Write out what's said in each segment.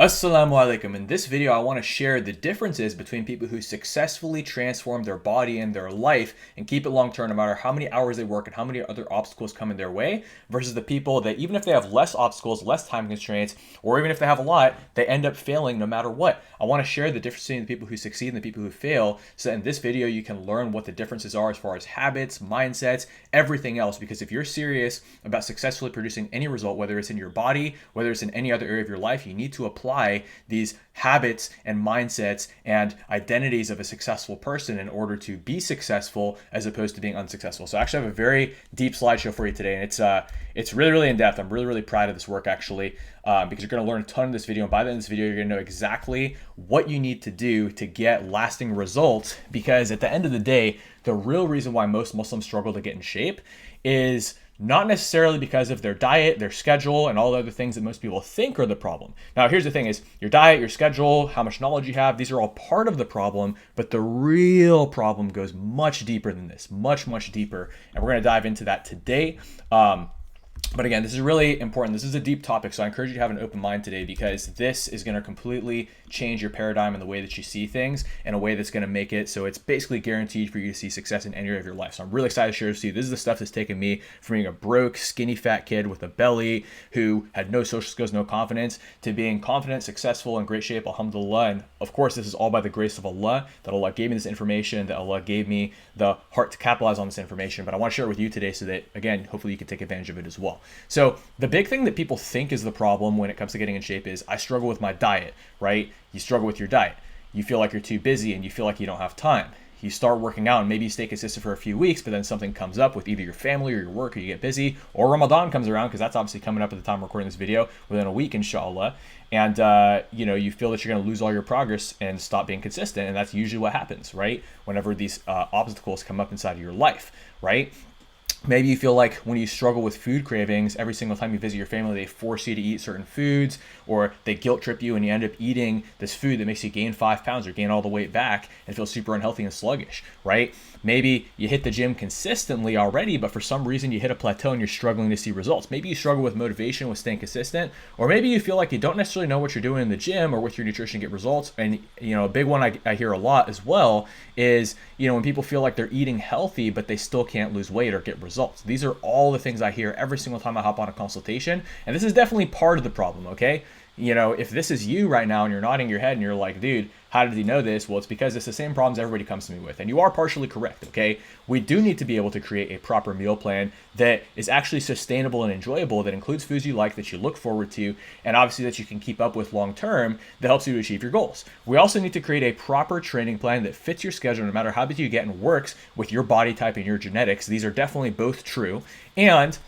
Assalamu alaikum. In this video, I want to share the differences between people who successfully transform their body and their life and keep it long term no matter how many hours they work and how many other obstacles come in their way, versus the people that even if they have less obstacles, less time constraints, or even if they have a lot, they end up failing no matter what. I want to share the difference between the people who succeed and the people who fail, so that in this video you can learn what the differences are as far as habits, mindsets, everything else. Because if you're serious about successfully producing any result, whether it's in your body, whether it's in any other area of your life, you need to apply these habits and mindsets and identities of a successful person in order to be successful as opposed to being unsuccessful. So I actually have a very deep slideshow for you today, and it's really in depth. I'm really proud of this work actually, because you're going to learn a ton in this video, and by the end of this video you're going to know exactly what you need to do to get lasting results. Because at the end of the day, the real reason why most Muslims struggle to get in shape is not necessarily because of their diet, their schedule, and all the other things that most people think are the problem. Now, here's the thing is your diet, your schedule, how much knowledge you have, these are all part of the problem, but the real problem goes much deeper than this, much deeper. And we're going to dive into that today. But again, this is really important. This is a deep topic, so I encourage you to have an open mind today, because this is going to completely change your paradigm and the way that you see things in a way that's going to make it so it's basically guaranteed for you to see success in any area of your life. So I'm really excited to share this with you. This is the stuff that's taken me from being a broke, skinny, fat kid with a belly who had no social skills, no confidence, to being confident, successful, in great shape, Alhamdulillah. And of course, this is all by the grace of Allah, that Allah gave me this information, that Allah gave me the heart to capitalize on this information. But I want to share it with you today so that, again, hopefully you can take advantage of it as well. So the big thing that people think is the problem when it comes to getting in shape is, I struggle with my diet, right? You struggle with your diet. You feel like you're too busy and you feel like you don't have time. You start working out and maybe you stay consistent for a few weeks, but then something comes up with either your family or your work, or you get busy, or Ramadan comes around, because that's obviously coming up at the time I'm recording this video, within a week, inshallah. And you feel that you're going to lose all your progress and stop being consistent. And that's usually what happens, right? Whenever these obstacles come up inside of your life, right? Maybe you feel like when you struggle with food cravings, every single time you visit your family, they force you to eat certain foods, or they guilt trip you and you end up eating this food that makes you gain 5 pounds or gain all the weight back and feel super unhealthy and sluggish, right? Maybe you hit the gym consistently already, but for some reason you hit a plateau and you're struggling to see results. Maybe you struggle with motivation, with staying consistent, or maybe you feel like you don't necessarily know what you're doing in the gym or with your nutrition to get results. And a big one I hear a lot as well is, when people feel like they're eating healthy, but they still can't lose weight or get results. These are all the things I hear every single time I hop on a consultation. And this is definitely part of the problem, okay? If this is you right now and you're nodding your head and you're like, dude, how did he know this? Well, it's because it's the same problems everybody comes to me with. And you are partially correct, okay? We do need to be able to create a proper meal plan that is actually sustainable and enjoyable, that includes foods you like, that you look forward to, and obviously that you can keep up with long term, that helps you to achieve your goals. We also need to create a proper training plan that fits your schedule no matter how busy you get and works with your body type and your genetics. These are definitely both true. And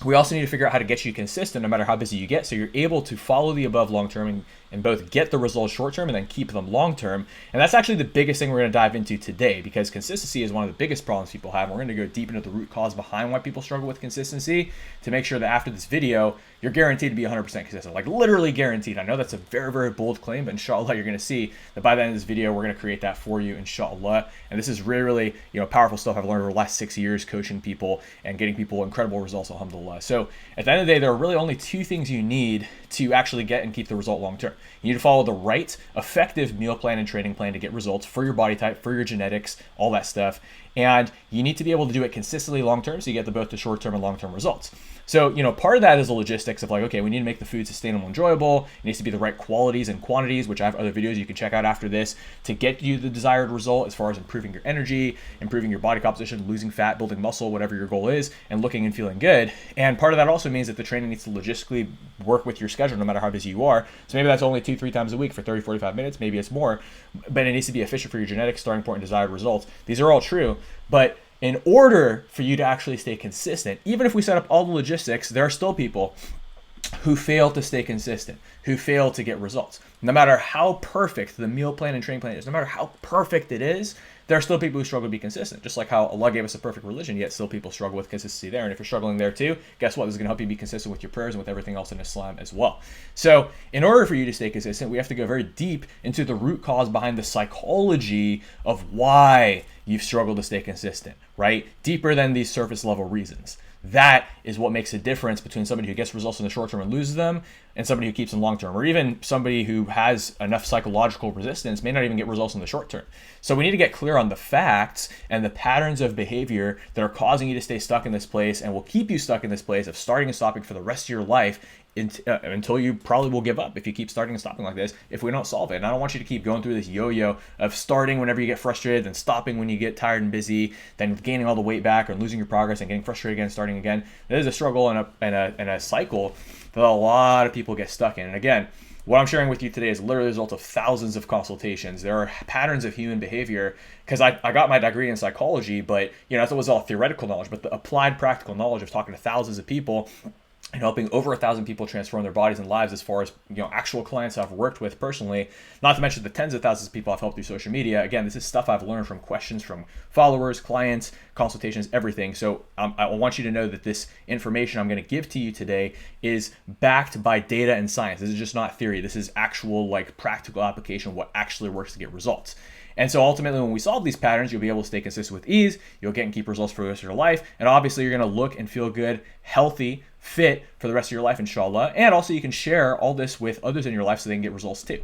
we also need to figure out how to get you consistent no matter how busy you get, so you're able to follow the above long term and both get the results short term and then keep them long term. And that's actually the biggest thing we're going to dive into today, because consistency is one of the biggest problems people have. We're going to go deep into the root cause behind why people struggle with consistency, to make sure that after this video you're guaranteed to be 100% consistent, like literally guaranteed. I know that's a very bold claim, but inshallah you're going to see that by the end of this video we're going to create that for you, inshallah. And this is really powerful stuff I've learned over the last 6 years coaching people and getting people incredible results, alhamdulillah. So at the end of the day, there are really only 2 things you need to actually get and keep the result long term. You need to follow the right, effective meal plan and training plan to get results for your body type, for your genetics, all that stuff. And you need to be able to do it consistently long term, so you get both the short term and long term results. So, part of that is the logistics of like, okay, we need to make the food sustainable and enjoyable. It needs to be the right qualities and quantities, which I have other videos you can check out after this, to get you the desired result as far as improving your energy, improving your body composition, losing fat, building muscle, whatever your goal is, and looking and feeling good. And part of that also means that the training needs to logistically work with your schedule no matter how busy you are. So maybe that's only 2-3 times a week for 30-45 minutes, maybe it's more, but it needs to be efficient for your genetics, starting point, and desired results. These are all true, but in order for you to actually stay consistent, even if we set up all the logistics, there are still people who fail to stay consistent, who fail to get results. No matter how perfect the meal plan and training plan is, no matter how perfect it is, there are still people who struggle to be consistent. Just like how Allah gave us a perfect religion, yet still people struggle with consistency there. And if you're struggling there too, guess what? This is going to help you be consistent with your prayers and with everything else in Islam as well. So in order for you to stay consistent, we have to go very deep into the root cause behind the psychology of why you've struggled to stay consistent, right? Deeper than these surface level reasons. That is what makes a difference between somebody who gets results in the short term and loses them and somebody who keeps them long term, or even somebody who has enough psychological resistance may not even get results in the short term. So we need to get clear on the facts and the patterns of behavior that are causing you to stay stuck in this place and will keep you stuck in this place of starting and stopping for the rest of your life until you probably will give up if you keep starting and stopping like this if we don't solve it. And I don't want you to keep going through this yo-yo of starting whenever you get frustrated, then stopping when you get tired and busy, then gaining all the weight back or losing your progress and getting frustrated again, starting again. It is a struggle and a cycle that a lot of people get stuck in. And again, what I'm sharing with you today is literally the result of thousands of consultations. There are patterns of human behavior because I got my degree in psychology, but that was all theoretical knowledge, but the applied practical knowledge of talking to thousands of people and helping over 1,000 people transform their bodies and lives as far as actual clients I've worked with personally, not to mention the tens of thousands of people I've helped through social media. Again, this is stuff I've learned from questions from followers, clients, consultations, everything. So I want you to know that this information I'm going to give to you today is backed by data and science. This is just not theory. This is actual practical application of what actually works to get results. And so ultimately, when we solve these patterns, you'll be able to stay consistent with ease, you'll get and keep results for the rest of your life, and obviously you're going to look and feel good, healthy, fit for the rest of your life, inshallah. And also you can share all this with others in your life so they can get results too.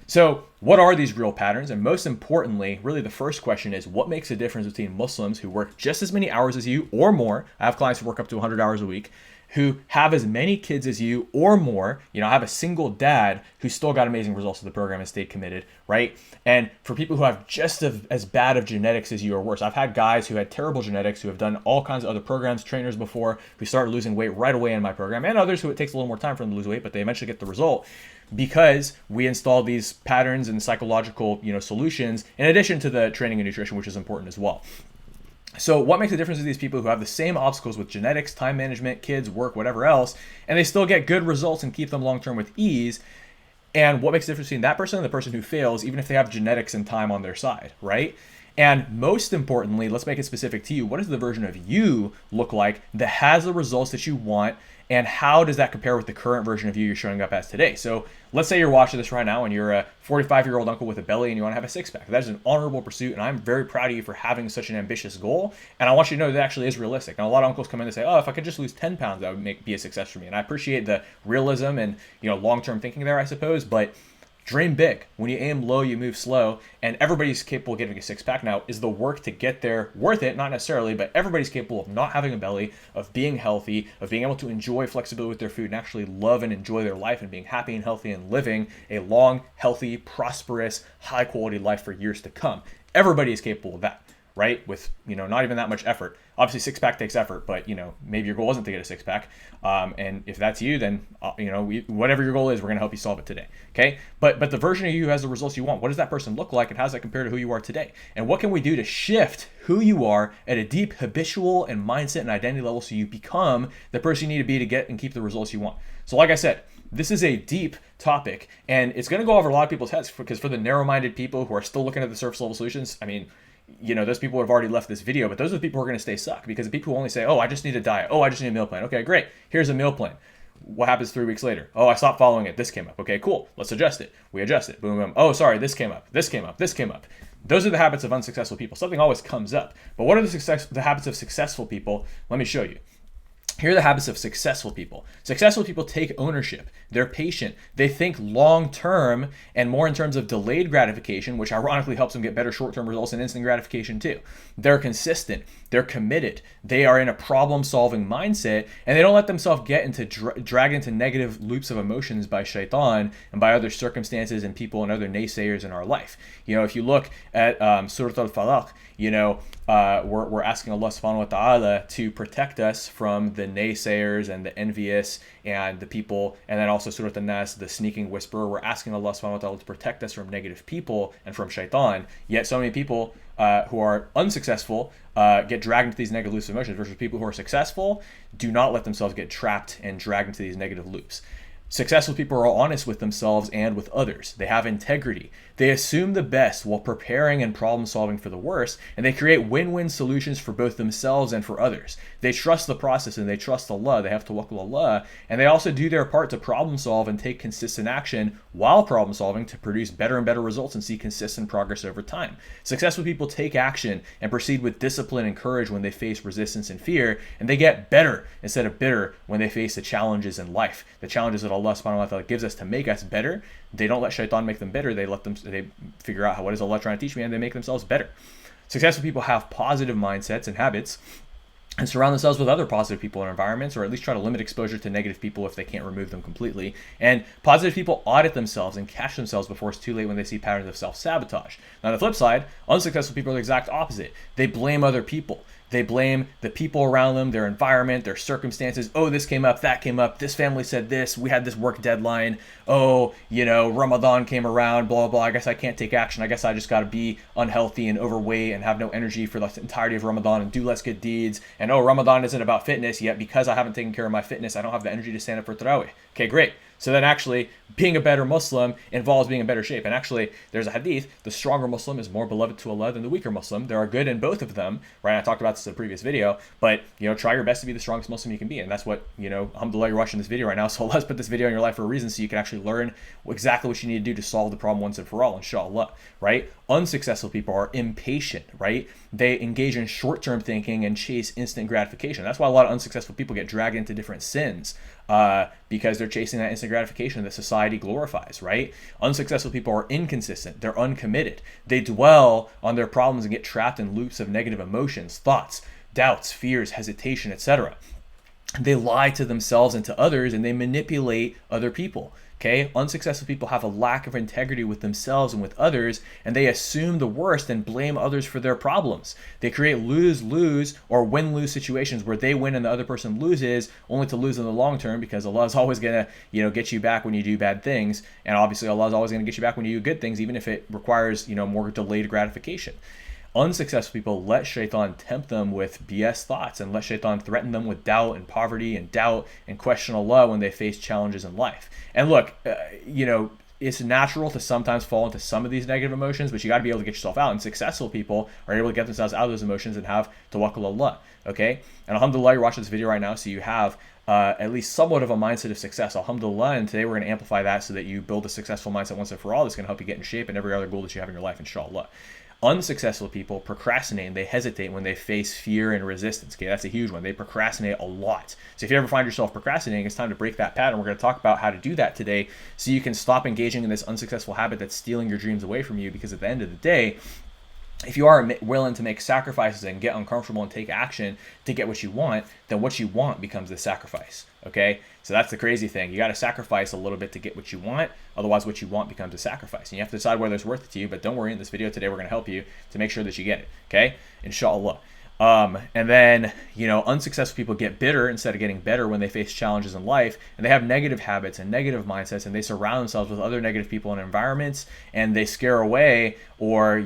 So what are these real patterns? And most importantly, really the first question is, what makes a difference between Muslims who work just as many hours as you or more? I have clients who work up to 100 hours a week, who have as many kids as you or more. I have a single dad who still got amazing results with the program and stayed committed, right? And for people who have just as bad of genetics as you or worse, I've had guys who had terrible genetics who have done all kinds of other programs, trainers before, who started losing weight right away in my program, and others who it takes a little more time for them to lose weight, but they eventually get the result because we install these patterns and psychological, solutions in addition to the training and nutrition, which is important as well. So what makes a difference with these people who have the same obstacles with genetics, time management, kids, work, whatever else, and they still get good results and keep them long-term with ease? And what makes the difference between that person and the person who fails, even if they have genetics and time on their side, right? And most importantly, let's make it specific to you. What does the version of you look like that has the results that you want? And how does that compare with the current version of you you're showing up as today? So let's say you're watching this right now and you're a 45-year-old uncle with a belly and you want to have a six-pack. That is an honorable pursuit, and I'm very proud of you for having such an ambitious goal. And I want you to know that actually is realistic. Now, a lot of uncles come in and say, oh, if I could just lose 10 pounds, that would be a success for me. And I appreciate the realism and long-term thinking there, I suppose. But dream big. When you aim low, you move slow, and everybody's capable of getting a six-pack. Now, is the work to get there worth it? Not necessarily, but everybody's capable of not having a belly, of being healthy, of being able to enjoy flexibility with their food and actually love and enjoy their life and being happy and healthy and living a long, healthy, prosperous, high-quality life for years to come. Everybody is capable of that, right? With, not even that much effort. Obviously, six-pack takes effort, but, maybe your goal isn't to get a six-pack. And if that's you, then, whatever your goal is, we're going to help you solve it today, okay? But the version of you who has the results you want, what does that person look like, and how does that compare to who you are today? And what can we do to shift who you are at a deep habitual and mindset and identity level so you become the person you need to be to get and keep the results you want? So like I said, this is a deep topic, and it's going to go over a lot of people's heads because for the narrow-minded people who are still looking at the surface level solutions, those people have already left this video, but those are the people who are going to stay stuck, because the people who only say, oh, I just need a diet. Oh, I just need a meal plan. Okay, great. Here's a meal plan. What happens 3 weeks later? Oh, I stopped following it. This came up. Okay, cool. Let's adjust it. We adjust it. Boom, boom. Oh, sorry. This came up. This came up. This came up. Those are the habits of unsuccessful people. Something always comes up. But what are the habits of successful people? Let me show you. Here are the habits of successful people. Successful people take ownership. They're patient. They think long-term and more in terms of delayed gratification, which ironically helps them get better short-term results and instant gratification too. They're consistent. They're committed. They are in a problem-solving mindset, and they don't let themselves get into dragged into negative loops of emotions by shaitan and by other circumstances and people and other naysayers in our life. If you look at Surah Al-Falaq, we're asking Allah subhanahu wa ta'ala to protect us from the naysayers and the envious and the people, and then also Surah An-Nas, the sneaking whisperer. We're asking Allah subhanahu wa ta'ala to protect us from negative people and from shaitan. Yet so many people who are unsuccessful get dragged into these negative loops of emotions, versus people who are successful do not let themselves get trapped and dragged into these negative loops. Successful people are honest with themselves and with others. They have integrity. They assume the best while preparing and problem solving for the worst, and they create win-win solutions for both themselves and for others. They trust the process and they trust Allah. They have tawakkul Allah, and they also do their part to problem solve and take consistent action while problem solving to produce better and better results and see consistent progress over time. Successful people take action and proceed with discipline and courage when they face resistance and fear, and they get better instead of bitter when they face the challenges in life. The challenges that Allah subhanahu wa ta'ala gives us to make us better. They don't let shaitan make them bitter. They figure out what is Allah trying to teach me, and they make themselves better. Successful people have positive mindsets and habits and surround themselves with other positive people and environments, or at least try to limit exposure to negative people if they can't remove them completely. And positive people audit themselves and catch themselves before it's too late when they see patterns of self-sabotage. Now, on the flip side, unsuccessful people are the exact opposite. They blame other people. They blame the people around them, their environment, their circumstances. Oh, this came up, that came up. This family said this. We had this work deadline. Oh, Ramadan came around, blah, blah. I guess I can't take action. I guess I just got to be unhealthy and overweight and have no energy for the entirety of Ramadan and do less good deeds. And oh, Ramadan isn't about fitness, yet because I haven't taken care of my fitness, I don't have the energy to stand up for Tarawih. Okay, great. So then actually being a better Muslim involves being in better shape. And actually there's a hadith, the stronger Muslim is more beloved to Allah than the weaker Muslim. There are good in both of them, right? I talked about this in a previous video, but try your best to be the strongest Muslim you can be. And that's what, alhamdulillah, you're watching this video right now. So let's put this video in your life for a reason so you can actually learn exactly what you need to do to solve the problem once and for all, inshallah, right? Unsuccessful people are impatient, right? They engage in short-term thinking and chase instant gratification. That's why a lot of unsuccessful people get dragged into different sins, because they're chasing that instant gratification that society glorifies, right? Unsuccessful people are inconsistent. They're uncommitted. They dwell on their problems and get trapped in loops of negative emotions, thoughts, doubts, fears, hesitation, etc. They lie to themselves and to others, and they manipulate other people. Okay, unsuccessful people have a lack of integrity with themselves and with others, and they assume the worst and blame others for their problems. They create lose-lose or win-lose situations where they win and the other person loses, only to lose in the long term, because Allah is always going to, get you back when you do bad things, and obviously Allah is always going to get you back when you do good things, even if it requires, more delayed gratification. Unsuccessful people let shaitan tempt them with BS thoughts and let shaitan threaten them with doubt and poverty and doubt and question Allah when they face challenges in life. And look, it's natural to sometimes fall into some of these negative emotions, but you got to be able to get yourself out. And successful people are able to get themselves out of those emotions and have tawakkul Allah. Okay? And alhamdulillah, you're watching this video right now, so you have at least somewhat of a mindset of success. Alhamdulillah, and today we're going to amplify that so that you build a successful mindset once and for all. That's going to help you get in shape and every other goal that you have in your life, inshallah. Unsuccessful people procrastinate and they hesitate when they face fear and resistance. Okay, that's a huge one. They procrastinate a lot. So if you ever find yourself procrastinating, it's time to break that pattern. We're going to talk about how to do that today so you can stop engaging in this unsuccessful habit that's stealing your dreams away from you, because at the end of the day, if you are willing to make sacrifices and get uncomfortable and take action to get what you want, then what you want becomes the sacrifice. Okay? So that's the crazy thing. You got to sacrifice a little bit to get what you want. Otherwise, what you want becomes a sacrifice. And you have to decide whether it's worth it to you. But don't worry, in this video today, we're going to help you to make sure that you get it. Okay? Inshallah. And then, unsuccessful people get bitter instead of getting better when they face challenges in life, and they have negative habits and negative mindsets, and they surround themselves with other negative people and environments, and they scare away or,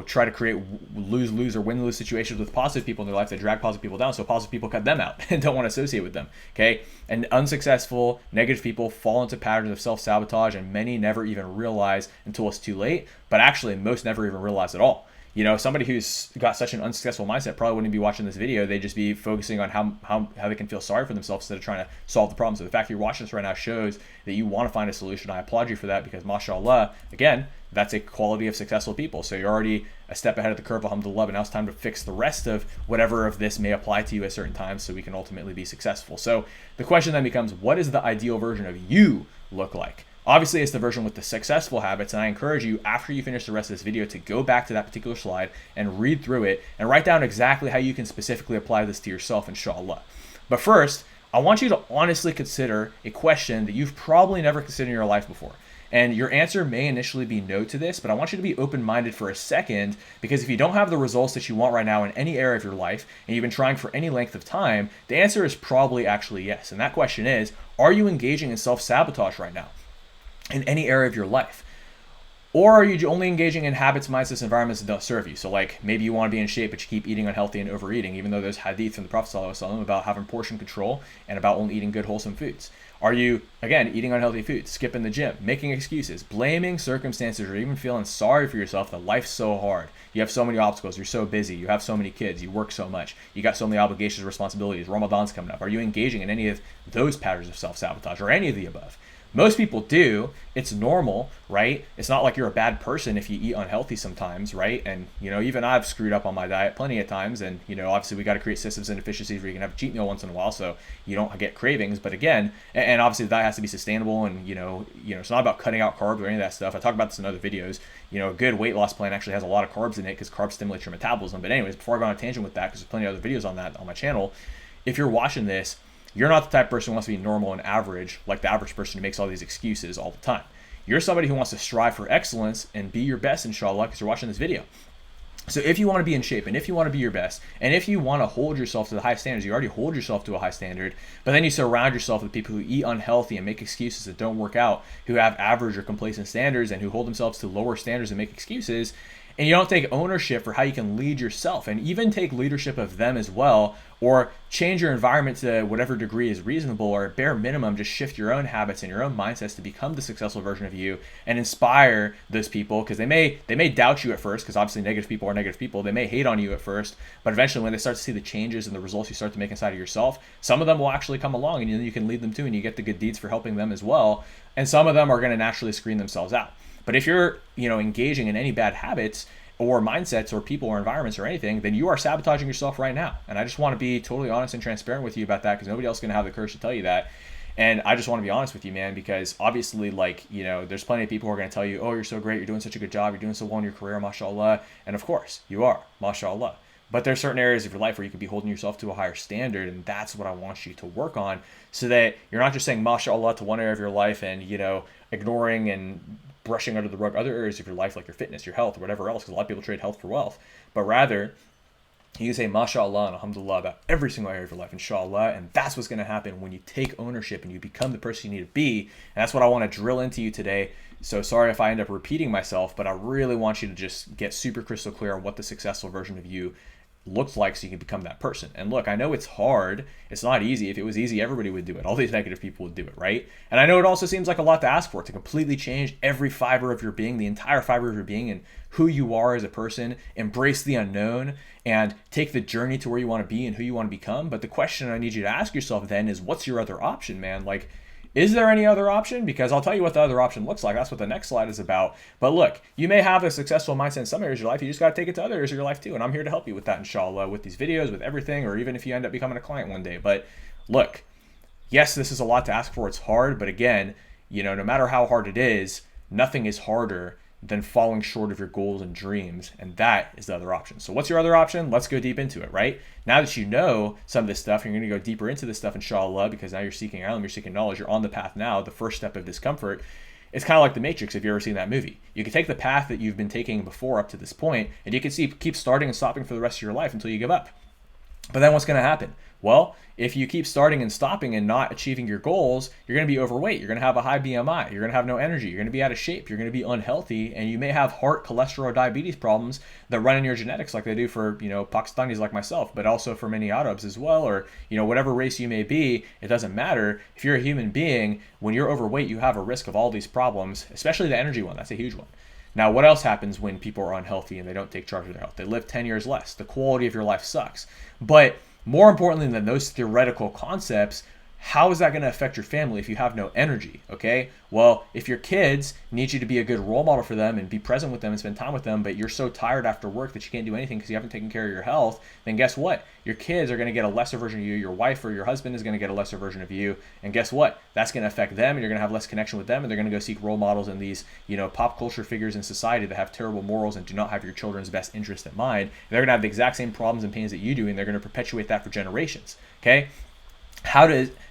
try to create lose-lose or win-lose situations with positive people in their life that drag positive people down, so positive people cut them out and don't want to associate with them, okay? And unsuccessful, negative people fall into patterns of self-sabotage, and many never even realize until it's too late, but actually most never even realize at all. Somebody who's got such an unsuccessful mindset probably wouldn't be watching this video. They'd just be focusing on how they can feel sorry for themselves instead of trying to solve the problem. So the fact that you're watching this right now shows that you want to find a solution. I applaud you for that, because mashallah, again, that's a quality of successful people. So you're already a step ahead of the curve, alhamdulillah, but now it's time to fix the rest of whatever of this may apply to you at certain times so we can ultimately be successful. So the question then becomes, what does the ideal version of you look like? Obviously, it's the version with the successful habits, and I encourage you, after you finish the rest of this video, to go back to that particular slide and read through it and write down exactly how you can specifically apply this to yourself, inshallah. But first, I want you to honestly consider a question that you've probably never considered in your life before. And your answer may initially be no to this, but I want you to be open-minded for a second, because if you don't have the results that you want right now in any area of your life, and you've been trying for any length of time, the answer is probably actually yes. And that question is, are you engaging in self-sabotage right now in any area of your life? Or are you only engaging in habits, mindsets, environments that don't serve you? So like maybe you want to be in shape, but you keep eating unhealthy and overeating, even though there's hadith from the Prophet ﷺ about having portion control and about only eating good, wholesome foods. Are you, again, eating unhealthy foods, skipping the gym, making excuses, blaming circumstances, or even feeling sorry for yourself that life's so hard? You have so many obstacles, you're so busy, you have so many kids, you work so much, you got so many obligations, responsibilities, Ramadan's coming up. Are you engaging in any of those patterns of self-sabotage or any of the above? Most people do. It's normal, right? It's not like you're a bad person if you eat unhealthy sometimes, right? And, even I've screwed up on my diet plenty of times. And, obviously we got to create systems and efficiencies where you can have a cheat meal once in a while so you don't get cravings. But again, and obviously the diet has to be sustainable and, it's not about cutting out carbs or any of that stuff. I talk about this in other videos. A good weight loss plan actually has a lot of carbs in it because carbs stimulate your metabolism. But anyways, before I go on a tangent with that, because there's plenty of other videos on that on my channel, if you're watching this, you're not the type of person who wants to be normal and average, like the average person who makes all these excuses all the time. You're somebody who wants to strive for excellence and be your best, inshallah, because you're watching this video. So if you want to be in shape and if you want to be your best and if you want to hold yourself to the high standards, you already hold yourself to a high standard, but then you surround yourself with people who eat unhealthy and make excuses that don't work out, who have average or complacent standards and who hold themselves to lower standards and make excuses, and you don't take ownership for how you can lead yourself and even take leadership of them as well, or change your environment to whatever degree is reasonable, or at bare minimum just shift your own habits and your own mindsets to become the successful version of you and inspire those people, because they may doubt you at first, because obviously negative people are negative people. They may hate on you at first, but eventually when they start to see the changes and the results you start to make inside of yourself, some of them will actually come along and you can lead them too, and you get the good deeds for helping them as well, and some of them are going to naturally screen themselves out. But if you're, engaging in any bad habits or mindsets or people or environments or anything, then you are sabotaging yourself right now. And I just want to be totally honest and transparent with you about that, because nobody else is going to have the courage to tell you that. And I just want to be honest with you, man, because obviously, there's plenty of people who are going to tell you, oh, you're so great, you're doing such a good job, you're doing so well in your career, mashallah. And of course, you are, mashallah. But there's certain areas of your life where you could be holding yourself to a higher standard, and that's what I want you to work on, so that you're not just saying mashallah to one area of your life and, ignoring and brushing under the rug other areas of your life, like your fitness, your health, or whatever else, because a lot of people trade health for wealth. But rather, you can say mashallah and alhamdulillah about every single area of your life, inshallah, and that's what's going to happen when you take ownership and you become the person you need to be. And that's what I want to drill into you today. So sorry if I end up repeating myself, but I really want you to just get super crystal clear on what the successful version of you looks like so you can become that person. And look, I know it's hard. It's not easy. If it was easy, everybody would do it. All these negative people would do it, right? And I know it also seems like a lot to ask for, to completely change every fiber of your being, the entire fiber of your being, and who you are as a person, embrace the unknown, and take the journey to where you want to be and who you want to become. But the question I need you to ask yourself then is, what's your other option, man? Like, is there any other option? Because I'll tell you what the other option looks like. That's what the next slide is about. But look, you may have a successful mindset in some areas of your life. You just got to take it to other areas of your life too. And I'm here to help you with that, inshallah, with these videos, with everything, or even if you end up becoming a client one day. But look, yes, this is a lot to ask for. It's hard. But again, no matter how hard it is, nothing is harder than falling short of your goals and dreams. And that is the other option. So what's your other option? Let's go deep into it, right? Now that you know some of this stuff, you're going to go deeper into this stuff, inshallah, because now you're seeking ilm, you're seeking knowledge, you're on the path now. The first step of discomfort, it's kind of like The Matrix, if you've ever seen that movie. You can take the path that you've been taking before up to this point, and you can keep starting and stopping for the rest of your life until you give up. But then what's going to happen? Well, if you keep starting and stopping and not achieving your goals, you're going to be overweight. You're going to have a high BMI. You're going to have no energy. You're going to be out of shape. You're going to be unhealthy. And you may have heart, cholesterol, diabetes problems that run in your genetics like they do for, Pakistanis like myself, but also for many Arabs as well, or, whatever race you may be. It doesn't matter. If you're a human being, when you're overweight, you have a risk of all these problems, especially the energy one. That's a huge one. Now, what else happens when people are unhealthy and they don't take charge of their health? They live 10 years less. The quality of your life sucks. But more importantly than those theoretical concepts, how is that going to affect your family if you have no energy? Okay, well, if your kids need you to be a good role model for them and be present with them and spend time with them, but you're so tired after work that you can't do anything because you haven't taken care of your health, then guess what? Your kids are going to get a lesser version of you. Your wife or your husband is going to get a lesser version of you. And guess what? That's going to affect them, and you're going to have less connection with them, and they're going to go seek role models in these, pop culture figures in society that have terrible morals and do not have your children's best interest in mind. They're going to have the exact same problems and pains that you do, and they're going to perpetuate that for generations. Okay?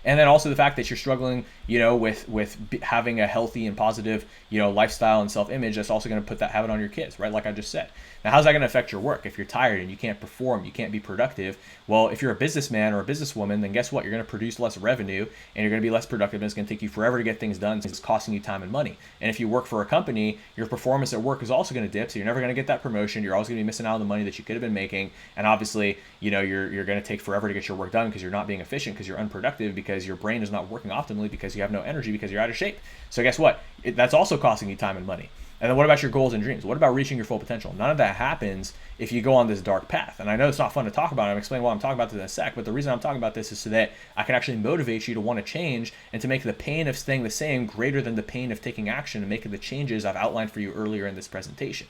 And then also the fact that you're struggling, with having a healthy and positive, lifestyle and self-image, that's also going to put that habit on your kids, right? Like I just said. Now, how's that going to affect your work? If you're tired and you can't perform, you can't be productive. Well, if you're a businessman or a businesswoman, then guess what? You're going to produce less revenue and you're going to be less productive, and it's going to take you forever to get things done. So it's costing you time and money. And if you work for a company, your performance at work is also going to dip. So you're never going to get that promotion. You're always going to be missing out on the money that you could have been making. And obviously, you're going to take forever to get your work done because you're not being efficient, because you're unproductive, because your brain is not working optimally, because you have no energy, because you're out of shape. So guess what? That's also costing you time and money. And then what about your goals and dreams? What about reaching your full potential? None of that happens if you go on this dark path. And I know it's not fun to talk about. I'm explaining why I'm talking about this in a sec, but the reason I'm talking about this is so that I can actually motivate you to want to change and to make the pain of staying the same greater than the pain of taking action and making the changes I've outlined for you earlier in this presentation.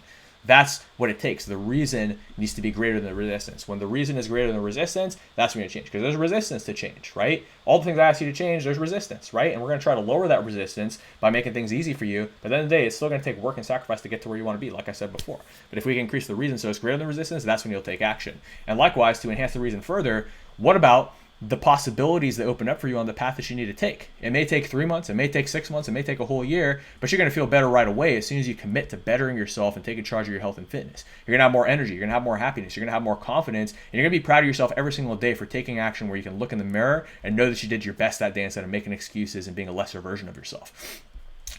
That's what it takes. The reason needs to be greater than the resistance. When the reason is greater than the resistance, that's when you change, because there's resistance to change, right? All the things I ask you to change, there's resistance, right? And we're going to try to lower that resistance by making things easy for you. But at the end of the day, it's still going to take work and sacrifice to get to where you want to be, like I said before. But if we can increase the reason so it's greater than resistance, that's when you'll take action. And likewise, to enhance the reason further, what about the possibilities that open up for you on the path that you need to take? It may take 3 months, it may take 6 months, it may take a whole year, but you're going to feel better right away as soon as you commit to bettering yourself and taking charge of your health and fitness. You're going to have more energy, you're going to have more happiness, you're going to have more confidence, and you're going to be proud of yourself every single day for taking action where you can look in the mirror and know that you did your best that day instead of making excuses and being a lesser version of yourself.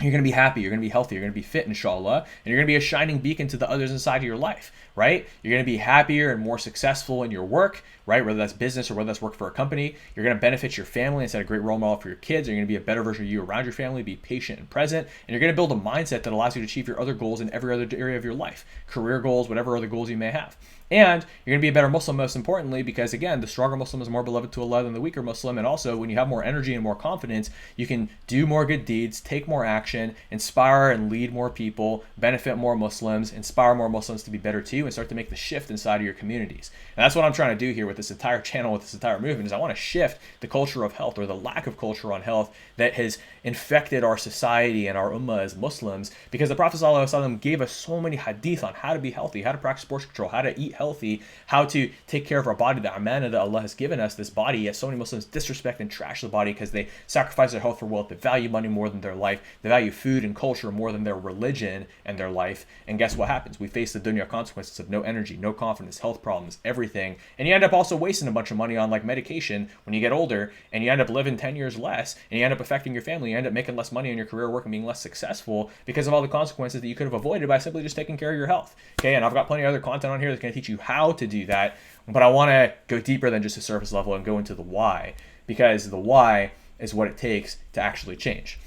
You're going to be happy, you're going to be healthy, you're going to be fit, inshallah, and you're going to be a shining beacon to the others inside of your life, right? You're going to be happier and more successful in your work, right? Whether that's business or whether that's work for a company. You're going to benefit your family and set a great role model for your kids. You're going to be a better version of you around your family, be patient and present, and you're going to build a mindset that allows you to achieve your other goals in every other area of your life, career goals, whatever other goals you may have. And you're going to be a better Muslim, most importantly, because again, the stronger Muslim is more beloved to Allah than the weaker Muslim. And also, when you have more energy and more confidence, you can do more good deeds, take more action, inspire and lead more people, benefit more Muslims, inspire more Muslims to be better too, and start to make the shift inside of your communities. And that's what I'm trying to do here with this entire channel, with this entire movement, is I want to shift the culture of health, or the lack of culture on health, that has infected our society and our ummah as Muslims, because the Prophet ﷺ gave us so many hadith on how to be healthy, how to practice sports control, how to eat healthy, how to take care of our body, the amana that Allah has given us, this body. Yet so many Muslims disrespect and trash the body because they sacrifice their health for wealth. They value money more than their life. They value food and culture more than their religion and their life. And guess what happens? We face the dunya consequences of no energy, no confidence, health problems, everything. And you end up also wasting a bunch of money on like medication when you get older, and you end up living 10 years less, and you end up affecting your family. You end up making less money in your career, work, and being less successful because of all the consequences that you could have avoided by simply just taking care of your health. Okay, and I've got plenty of other content on here that's going to teach you how to do that, but I want to go deeper than just the surface level and go into the why, because the why is what it takes to actually change.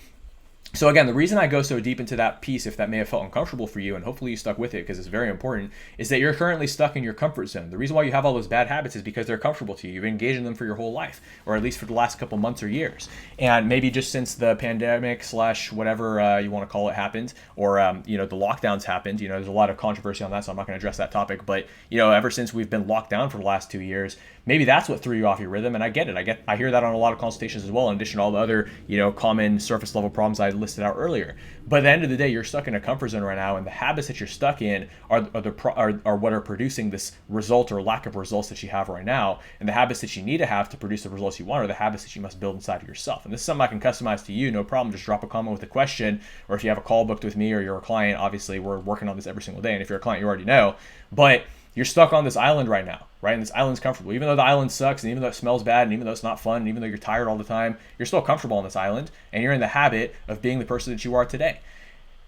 So again, the reason I go so deep into that piece, if that may have felt uncomfortable for you, and hopefully you stuck with it because it's very important, is that you're currently stuck in your comfort zone. The reason why you have all those bad habits is because they're comfortable to you. You've engaged in them for your whole life, or at least for the last couple months or years. And maybe just since the pandemic / whatever you want to call it happened, or the lockdowns happened, there's a lot of controversy on that, so I'm not going to address that topic. But ever since we've been locked down for the last 2 years, maybe that's what threw you off your rhythm. And I get it. I hear that on a lot of consultations as well, in addition to all the other common surface level problems I listed out earlier. But at the end of the day, you're stuck in a comfort zone right now, and the habits that you're stuck in are what are producing this result or lack of results that you have right now. And the habits that you need to have to produce the results you want are the habits that you must build inside of yourself. And this is something I can customize to you, no problem. Just drop a comment with a question, or if you have a call booked with me or you're a client, obviously we're working on this every single day. And if you're a client, you already know. But you're stuck on this island right now, right? And this island's comfortable. Even though the island sucks, and even though it smells bad, and even though it's not fun, and even though you're tired all the time, you're still comfortable on this island, and you're in the habit of being the person that you are today.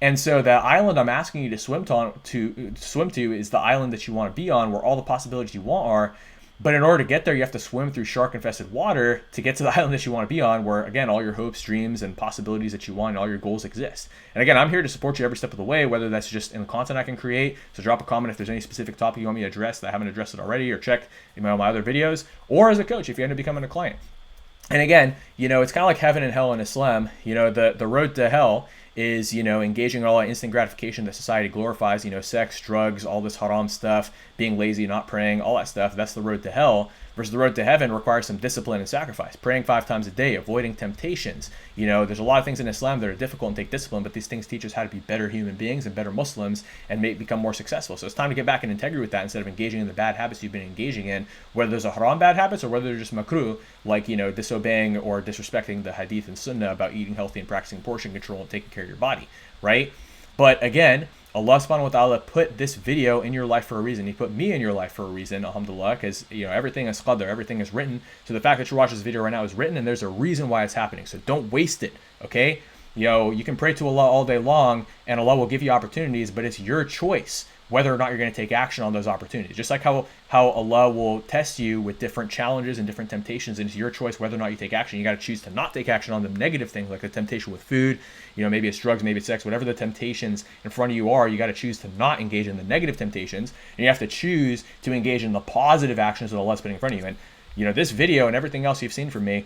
And so the island I'm asking you to swim to is the island that you want to be on, where all the possibilities you want are. But in order to get there, you have to swim through shark-infested water to get to the island that you want to be on, where, again, all your hopes, dreams, and possibilities that you want and all your goals exist. And again, I'm here to support you every step of the way, whether that's just in the content I can create. So drop a comment if there's any specific topic you want me to address that I haven't addressed it already, or check my other videos, or as a coach if you end up becoming a client. And again, it's kind of like heaven and hell in Islam. The road to hell is, engaging in all that instant gratification that society glorifies, sex, drugs, all this haram stuff, being lazy, not praying, all that stuff. That's the road to hell. versus the road to heaven requires some discipline and sacrifice. Praying 5 times a day, avoiding temptations. You know, there's a lot of things in Islam that are difficult and take discipline, but these things teach us how to be better human beings and better Muslims and become more successful. So it's time to get back in integrity with that instead of engaging in the bad habits you've been engaging in, whether there's a haram bad habits or whether they're just makruh, like, you know, disobeying or disrespecting the hadith and sunnah about eating healthy and practicing portion control and taking care of your body, right? But again, Allah subhanahu wa ta'ala put this video in your life for a reason. He put me in your life for a reason, alhamdulillah, because, you know, everything is qadr, everything is written. So the fact that you're watching this video right now is written, and there's a reason why it's happening. So don't waste it, okay? You know, you can pray to Allah all day long, and Allah will give you opportunities, but it's your choice whether or not you're going to take action on those opportunities. Just like how Allah will test you with different challenges and different temptations, and it's your choice whether or not you take action. You got to choose to not take action on the negative things, like a temptation with food, you know, maybe it's drugs, maybe it's sex, whatever the temptations in front of you are, you got to choose to not engage in the negative temptations, and you have to choose to engage in the positive actions that Allah's putting in front of you. And, you know, this video and everything else you've seen from me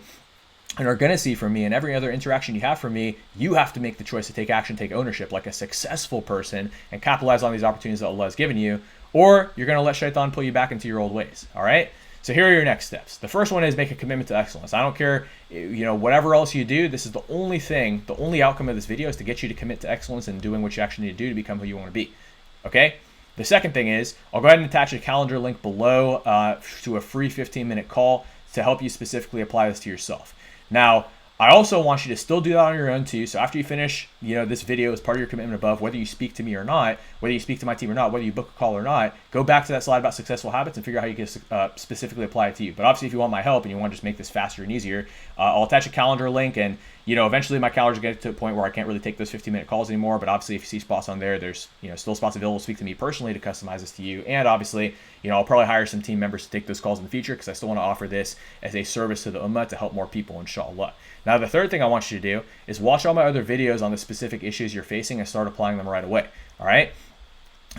and are going to see from me and every other interaction you have from me, you have to make the choice to take action, take ownership like a successful person and capitalize on these opportunities that Allah has given you, or you're going to let shaitan pull you back into your old ways. All right? So here are your next steps. The first one is make a commitment to excellence. I don't care, you know, whatever else you do, this is the only thing, the only outcome of this video is to get you to commit to excellence and doing what you actually need to do to become who you want to be. Okay? The second thing is, I'll go ahead and attach a calendar link below to a free 15-minute call to help you specifically apply this to yourself. Now, I also want you to still do that on your own too. So after you finish, you know, this video as part of your commitment above, whether you speak to me or not, whether you speak to my team or not, whether you book a call or not, go back to that slide about successful habits and figure out how you can specifically apply it to you. But obviously, if you want my help and you want to just make this faster and easier, I'll attach a calendar link, and, you know, eventually my calendar gets to a point where I can't really take those 15-minute calls anymore. But obviously, if you see spots on there, there's, you know, still spots available to speak to me personally to customize this to you. And obviously, you know, I'll probably hire some team members to take those calls in the future because I still want to offer this as a service to the ummah to help more people, inshallah. Now, the third thing I want you to do is watch all my other videos on the specific issues you're facing and start applying them right away. All right.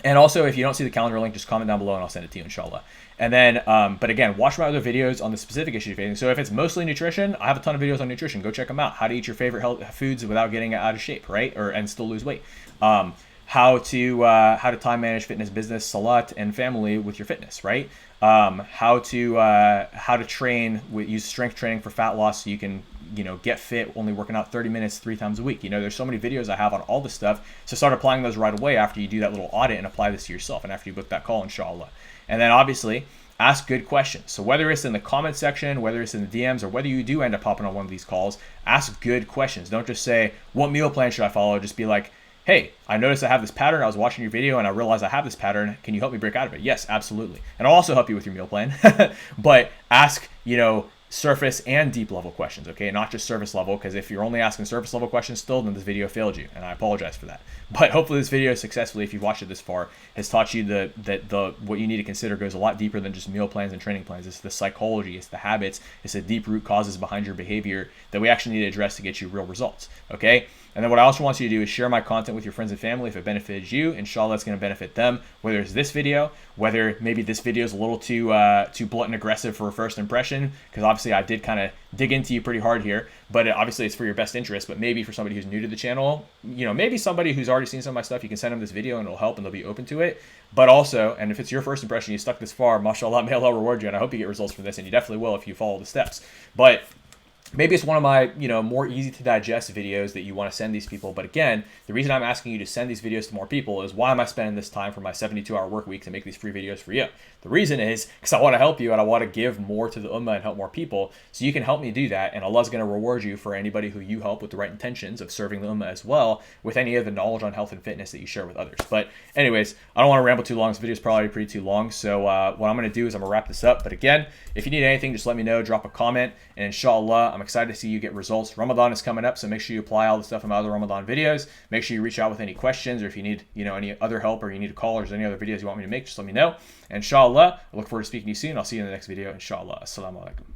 And also, if you don't see the calendar link, just comment down below and I'll send it to you, inshallah. And then, but again, watch my other videos on the specific issues you're facing. So if it's mostly nutrition, I have a ton of videos on nutrition. Go check them out. How to eat your favorite foods without getting out of shape, right? And still lose weight. How to time manage fitness, business, salat, and family with your fitness, right? How to train use strength training for fat loss so you can, you know, get fit only working out 30 minutes 3 times a week. You know, there's so many videos I have on all this stuff. So start applying those right away after you do that little audit and apply this to yourself and after you book that call, inshallah. And then obviously ask good questions. So whether it's in the comment section, whether it's in the DMs, or whether you do end up popping on one of these calls, ask good questions. Don't just say, what meal plan should I follow? Just be like, hey, I noticed I have this pattern. I was watching your video and I realized I have this pattern. Can you help me break out of it? Yes, absolutely. And I'll also help you with your meal plan. But ask, you know, surface and deep level questions, okay? Not just surface level, because if you're only asking surface level questions still, then this video failed you, and I apologize for that. But hopefully this video successfully, if you've watched it this far, has taught you that what you need to consider goes a lot deeper than just meal plans and training plans. It's the psychology, it's the habits, it's the deep root causes behind your behavior that we actually need to address to get you real results, okay? And then what I also want you to do is share my content with your friends and family. If it benefited you, inshallah, it's going to benefit them, whether it's this video, whether maybe this video is a little too blunt and aggressive for a first impression, because obviously I did kind of dig into you pretty hard here, but obviously it's for your best interest. But maybe for somebody who's new to the channel, you know, maybe somebody who's already seen some of my stuff, you can send them this video and it'll help and they'll be open to it. But also, and if it's your first impression, you stuck this far, mashallah, may Allah reward you, and I hope you get results from this, and you definitely will if you follow the steps. But maybe it's one of my, you know, more easy to digest videos that you want to send these people. But again, the reason I'm asking you to send these videos to more people is, why am I spending this time for my 72-hour work week to make these free videos for you? The reason is because I want to help you and I want to give more to the ummah and help more people. So you can help me do that, and Allah's going to reward you for anybody who you help with the right intentions of serving the ummah as well, with any of the knowledge on health and fitness that you share with others. But anyways, I don't want to ramble too long. This video is probably pretty too long. So what I'm going to do is I'm going to wrap this up. But again, if you need anything, just let me know, drop a comment, and inshallah, I'm excited to see you get results. Ramadan is coming up, so make sure you apply all the stuff in my other Ramadan videos. Make sure you reach out with any questions, or if you need, you know, any other help, or you need a call, or there's any other videos you want me to make, just let me know. And inshallah, I look forward to speaking to you soon. I'll see you in the next video, inshallah. Assalamu alaikum.